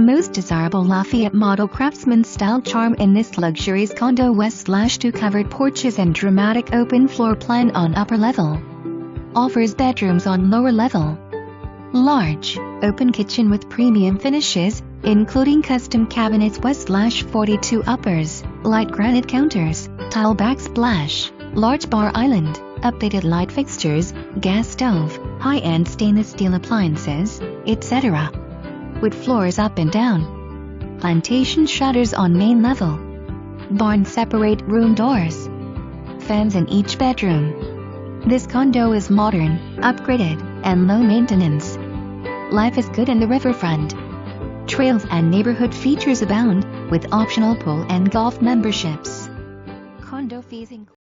Most desirable Lafayette model craftsman-style charm in this luxurious condo: West/2 covered porches and dramatic open floor plan on upper level. Offers bedrooms on lower level. Large, open kitchen with premium finishes, including custom cabinets. West/42 uppers, light granite counters, tile backsplash, large bar island, updated light fixtures, gas stove, high-end stainless steel appliances, etc. Wood floors up and down. Plantation shutters on main level. Barn separate room doors. Fans in each bedroom. This condo is modern, upgraded, and low maintenance. Life is good in the riverfront. Trails and neighborhood features abound, with optional pool and golf memberships. Condo fees include